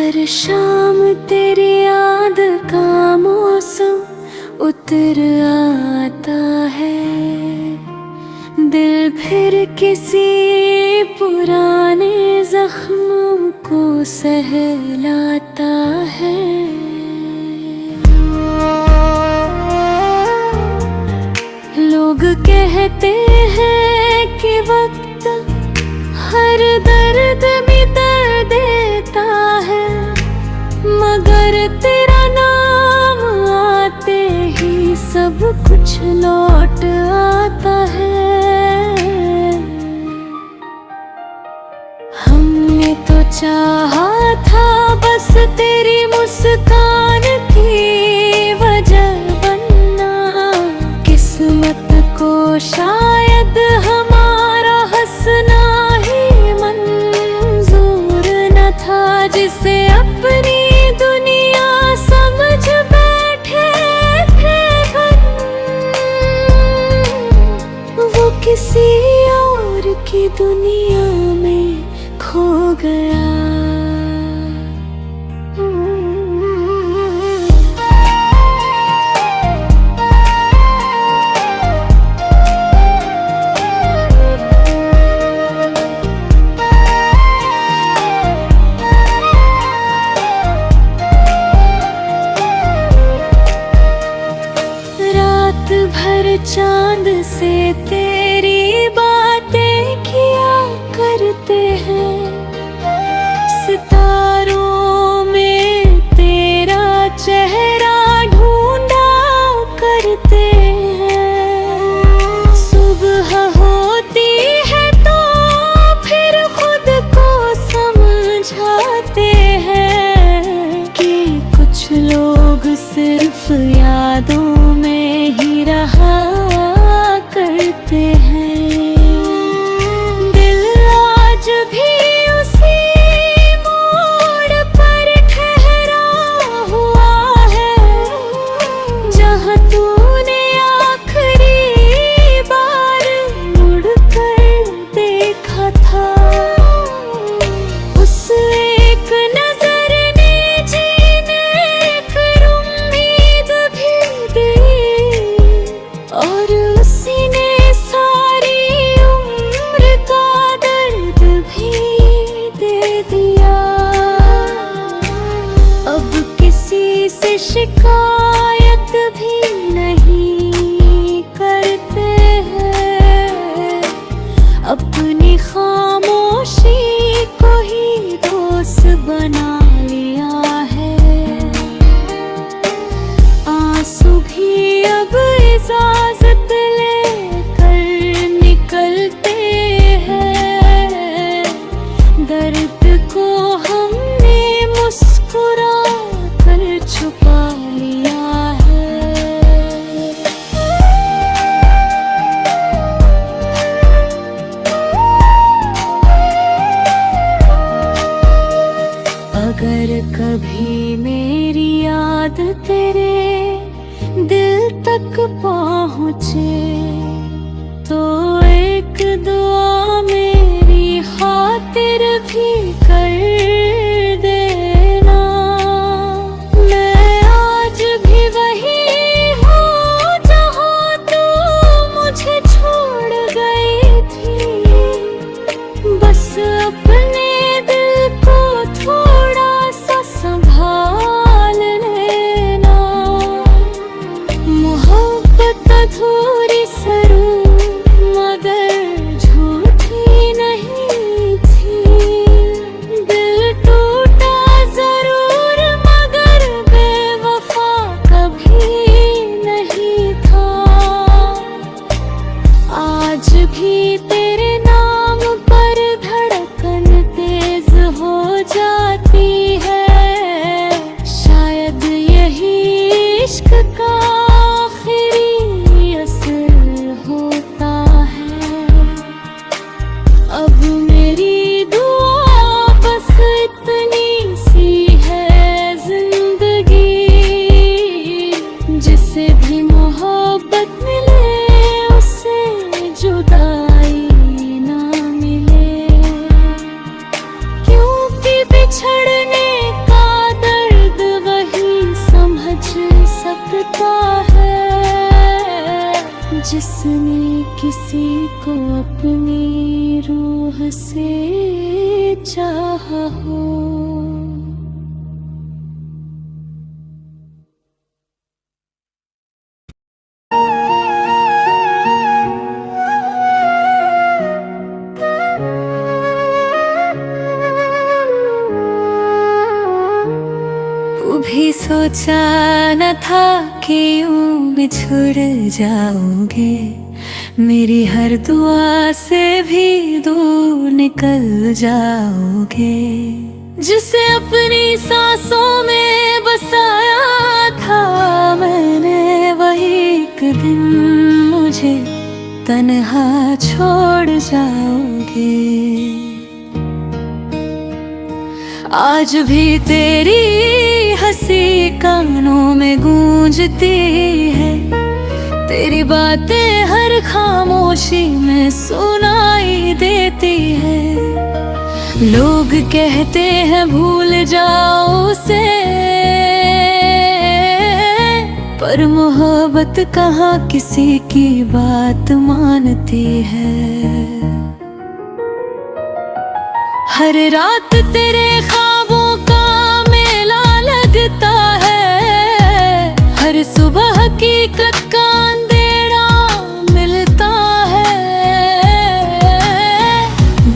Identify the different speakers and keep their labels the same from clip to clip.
Speaker 1: हर शाम तेरी याद का मौसम उतर आता है, दिल फिर किसी पुराने जख्म को सहलाता है। लोग कहते हैं कि वक्त हर दर्द मिटा देता है, मगर तेरा नाम आते ही सब कुछ लौट आता है। हमने तो चाहा था बस तेरी मुस्कान की वजह बनना, किस्मत को शायद हमारा हंसना ही मंजूर न था। जिसे अपनी दुनिया समझ बैठे थे वो किसी और की दुनिया में खो गया। रात भर चांद से तेरी बातें किया करते हैं, सितारों में तेरा चेहरा ढूंढा करते हैं। सुबह होती है तो फिर खुद को समझाते हैं कि कुछ लोग सिर्फ यादों में ही रहा करते हैं। दिल आज भी उसी मोड़ पर ठहरा हुआ है, जहाँ तूने आखिरी बार मुड़कर देखा था। उस एक नजर ने जीने फिर उम्मीद भी दी, और उसी ने सारी उम्र का दर्द भी दे दिया। अब किसी से शिकायत भी नहीं करते हैं, अपनी खामोशी को ही दोस्त बना लिया है। आंसू भी अब इजाजत लेकर निकलते हैं, दर्द को हमने मुस्कुरा कर छुपा लिया है। अगर कभी मेरी याद तेरे दिल तक पहुँचे तो एक दुआ मेरी खातिर भी कर देना। मैं आज भी वही हूँ जहाँ तू मुझे छोड़ गई थी, बस अपने दिल को थोड़ा सा संभाल लेना। मोहब्बत अधूरी सरू मगर झूठी नहीं थी, दिल टूटा जरूर मगर बेवफा कभी नहीं था। आज भी तेरे नाम पर धड़कन तेज हो जाती है, शायद यही इश्क का आखिरी असर होता है। अब मेरी दुआ बस इतनी सी है, जिंदगी जिसे भी मोहब्बत मिले उससे जुदाई ना मिले, क्योंकि बिछड़ने का मिलता है जिसने किसी को अपनी रूह से चाहा हो। भी सोचा न था कि यूं बिछुड़ जाओगे, मेरी हर दुआ से भी दूर निकल जाओगे। जिसे अपनी सांसों में बसाया था मैंने, वही एक दिन मुझे तन्हा छोड़ जाओगे। आज भी तेरी हंसी कानों में गूंजती है, तेरी बातें हर खामोशी में सुनाई देती है। लोग कहते हैं भूल जाओ उसे, पर मोहब्बत कहाँ किसी की बात मानती है। हर रात तेरे ख्वाबों का मेला लगता है, हर सुबह हकीकत का अंधेरा मिलता है।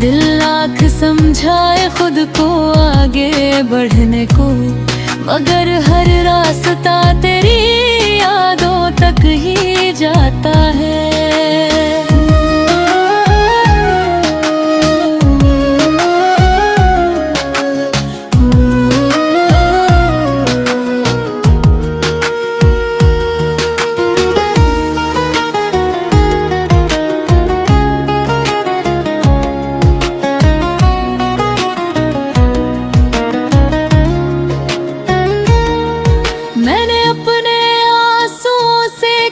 Speaker 1: दिल लाख समझाए खुद को आगे बढ़ने को, मगर हर रास्ता तेरी यादों तक ही जाता है।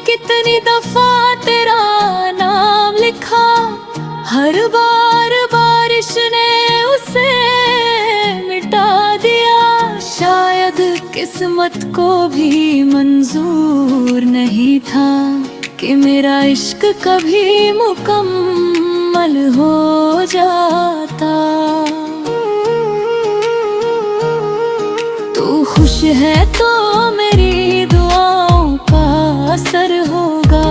Speaker 1: कितनी दफा तेरा नाम लिखा, हर बार बारिश ने उसे मिटा दिया। शायद किस्मत को भी मंजूर नहीं था कि मेरा इश्क कभी मुकम्मल हो जाता। तू खुश है तो मेरी दुआओं का असर होगा,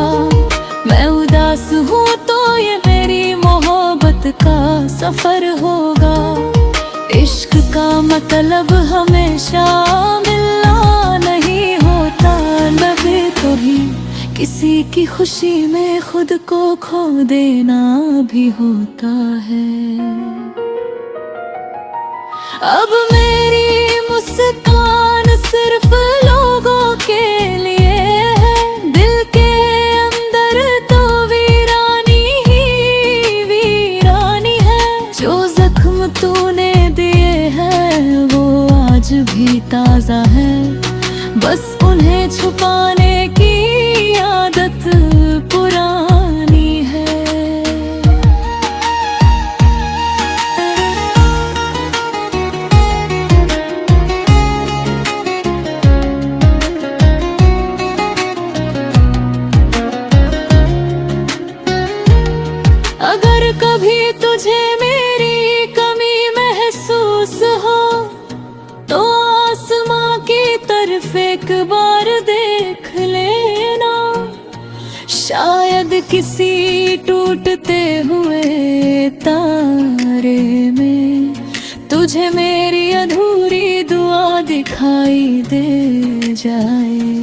Speaker 1: मैं उदास हूँ तो ये मेरी मोहब्बत का सफर होगा। इश्क का मतलब हमेशा मिलना नहीं होता, कभी कभी किसी की खुशी में खुद को खो देना भी होता है। अब मेरी मुस्कान सिर्फ लोगों के लिए है, दिल के अंदर तो वीरानी ही वीरानी है। जो जख्म तूने दिए हैं वो आज भी ताजा है, बस उन्हें छुपाने की आदत पुरानी है। अगर कभी तुझे मेरी कमी महसूस हो तो आसमां की तरफ एक बार देख लेना। शायद किसी टूटते हुए तारे में तुझे मेरी अधूरी दुआ दिखाई दे जाए।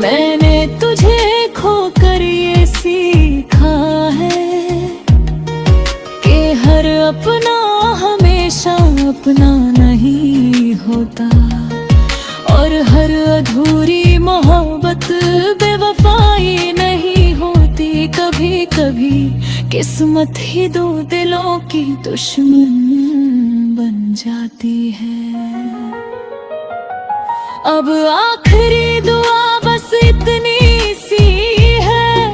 Speaker 1: मैंने तुझे खोकर ये सीखा है कि हर अपना हमेशा अपना नहीं होता, और हर अधूरी मोहब्बत बेवफाई नहीं होती। कभी कभी किस्मत ही दो दिलों की दुश्मन बन जाती है। अब आखिरी दुआ बस इतनी सी है,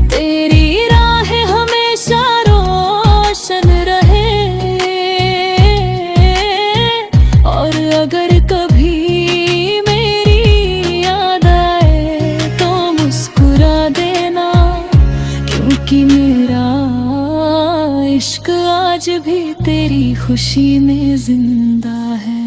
Speaker 1: तेरी राह हमेशा रोशन रहे, और इश्क आज भी तेरी खुशी में जिंदा है।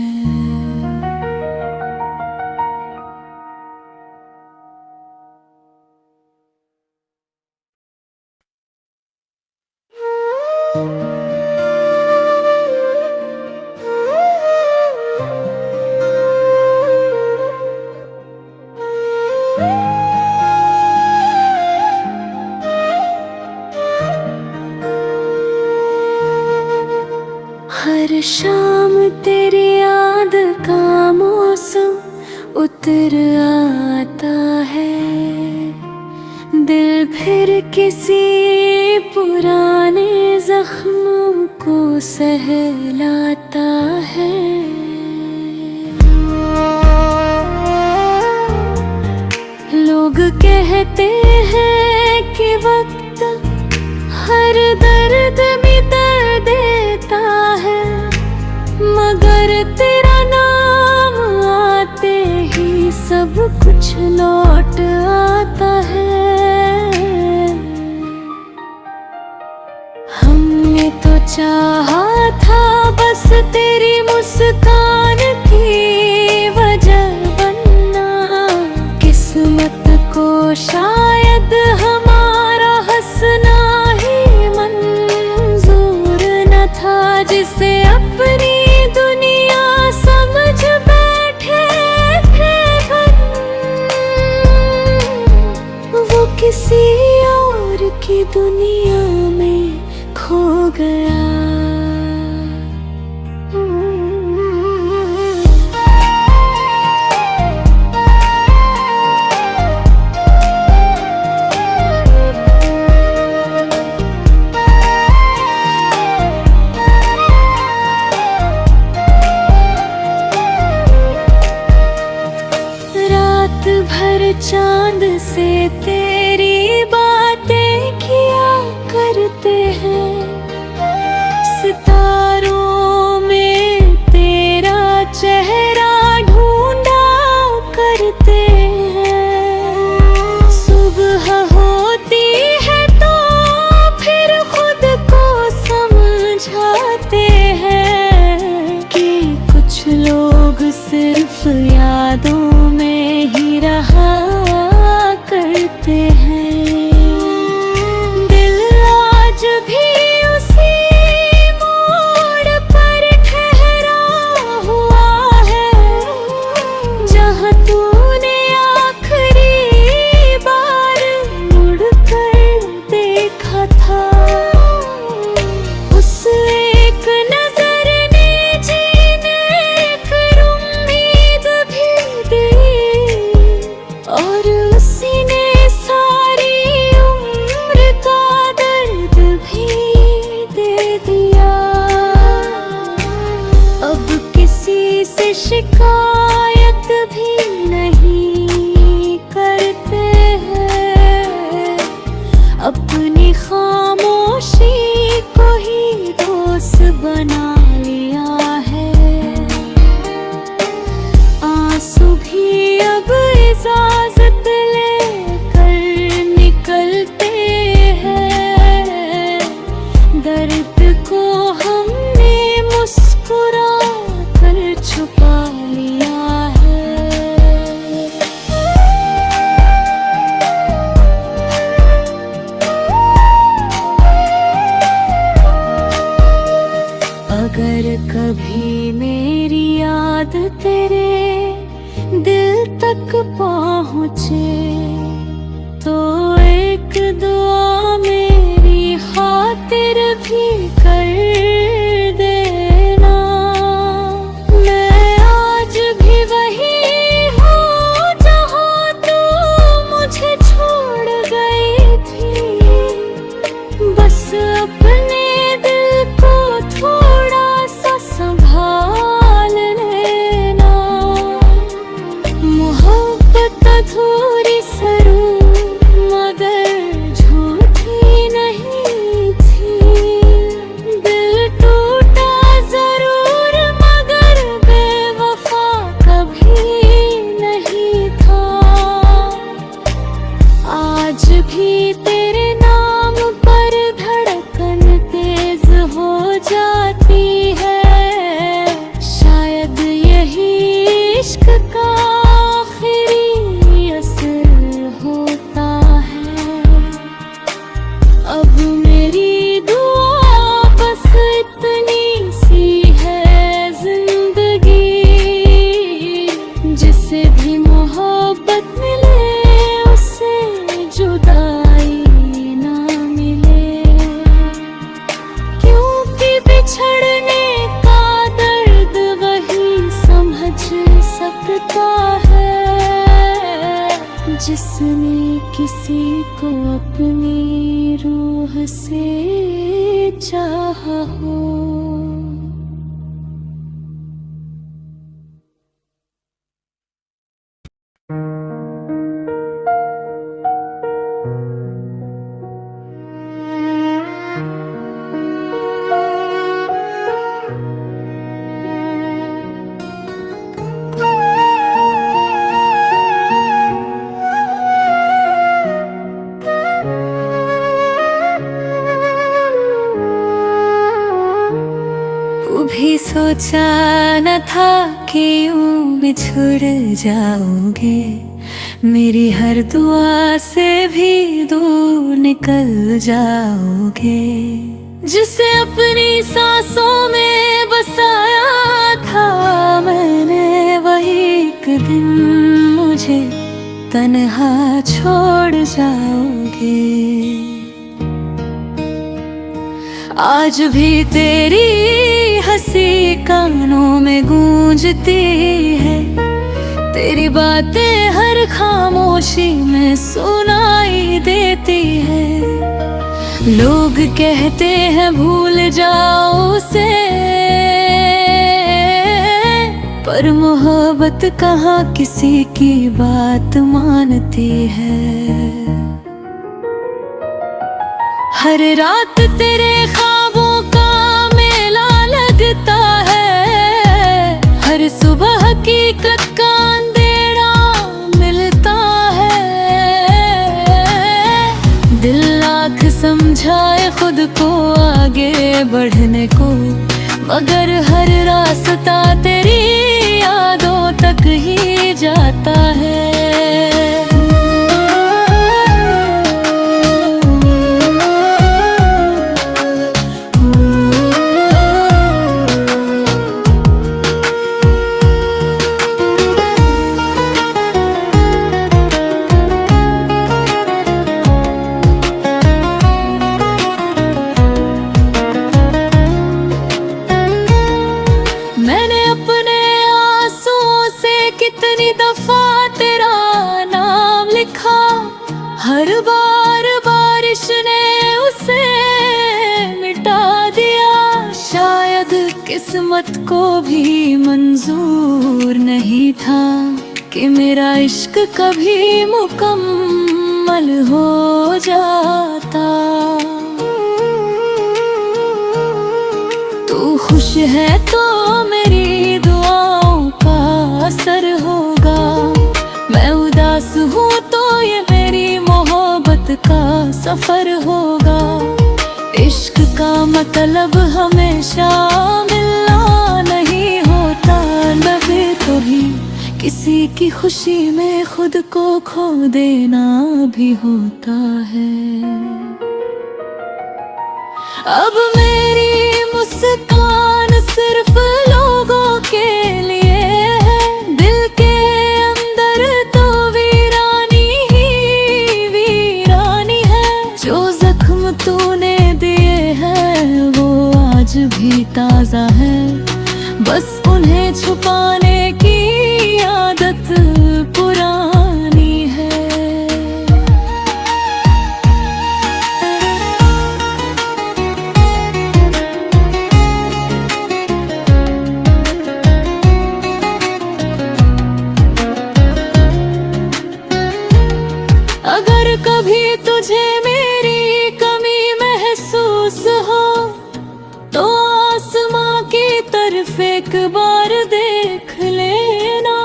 Speaker 1: हर शाम तेरी याद का मौसम उतर आता है, दिल फिर किसी पुराने जख्म को सहलाता है। लोग कहते हैं कि वक्त हर दर्द मिटा देता है, मगर तेरा नाम आते ही सब कुछ लौट आता है। हमने तो चाहा था बस तेरी मुस्कान की वजह बनना, किस्मत को शायद हमारा हंसना ही मंजूर न था, जिसे अपनी दुनिया समझ बैठे थे वो किसी और की दुनिया में खो गया। भर चांद से तेरी बातें किया करते हैं, सितारों में तेरा चेहरा ढूंढा करते हैं। सुबह होती है तो फिर खुद को समझाते हैं कि कुछ लोग सिर्फ यादों में ही रहा करते हैं। दिल आज भी उसी मोड़ पर ठहरा हुआ है, जहाँ तूने आखिरी बार मुड़कर देखा था। उस एक नजर ने जीने फिर उम्मीद भी दी, और उसी ने सारी उम्र का दर्द भी दे दिया। अब किसी से शिकायत भी नहीं करते हैं, अपनी खामोशी को ही दोस्त बना लिया है। आंसू भी अब इजाजत लेकर निकलते हैं, दर्द को हमने मुस्कुरा कर छुपा लिया है। अगर कभी मेरी याद तेरे दिल तक पहुँचे तो एक दुआ मेरी खातिर भी कर देना। मैं आज भी वही हूँ जहाँ तू मुझे छोड़ गई थी, बस अपने दिल को थोड़ा सा संभाल लेना। मोहब्बत अधूरी सरू मगर झूठी नहीं थी, दिल टूटा जरूर मगर बेवफा कभी नहीं था। आज भी तेरे नाम पर धड़कन किसी को अपनी रूह से चाहा हो। भी सोचा न था कि यूं बिछुड़ जाओगे, मेरी हर दुआ से भी दूर निकल जाओगे। जिसे अपनी सांसों में बसाया था मैंने, वही एक दिन मुझे तन्हा छोड़ जाओगे। आज भी तेरी हंसी कानों में गूंजती है, तेरी बातें हर खामोशी में सुनाई देती है। लोग कहते हैं भूल जाओ उसे, पर मोहब्बत कहाँ किसी की बात मानती है। हर रात तेरे ख्वाबों का मेला लगता है, हर सुबह हकीकत का अंधेरा मिलता है। दिल लाख समझाए खुद को आगे बढ़ने को, मगर हर रास्ता तेरी यादों तक ही जाता है। मैंने अपने आंसुओं से कितनी दफा तेरा नाम लिखा, हर बार बारिश ने उसे मिटा दिया। शायद किस्मत को भी मंजूर नहीं था कि मेरा इश्क कभी मुकम्मल हो जाता। तू खुश है तो मेरी दुआओं का असर होगा, मैं उदास हूँ तो ये मेरी मोहब्बत का सफर होगा। इश्क का मतलब हमेशा मिलना नहीं होता, कभी कभी किसी की खुशी में खुद को खो देना भी होता है। अब मेरी मुस्कान सिर्फ लोगों के लिए है, दिल के अंदर तो वीरानी ही वीरानी है। जो जख्म तूने दिए हैं वो आज भी ताजा है, बस उन्हें छुपाने की आदत पुरानी है। अगर कभी तुझे मेरी कमी महसूस हो तो आसमां की तरफ एक बार देख लेना।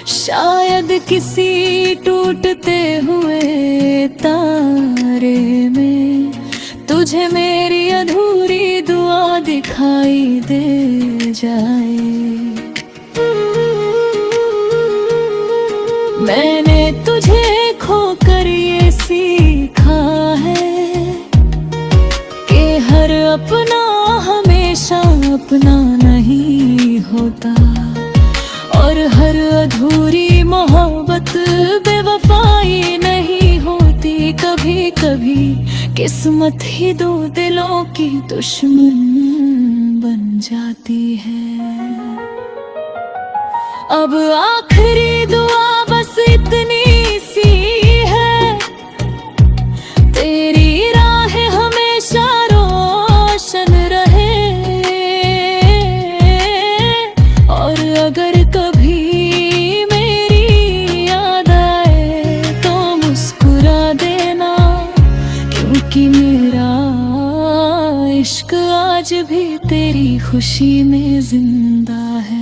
Speaker 1: शायद किसी टूटते हुए तारे में तुझे मेरी अधूरी दुआ दिखाई दे जाए। मैंने तुझे खोकर ये सीखा है कि हर अपना हमेशा अपना नहीं होता, और हर अधूरी मोहब्बत बेवफाई नहीं होती। कभी कभी किस्मत ही दो दिलों की दुश्मन बन जाती है। अब आखिरी दुआ बस इतनी सी है इश्क आज भी तेरी खुशी में जिंदा है।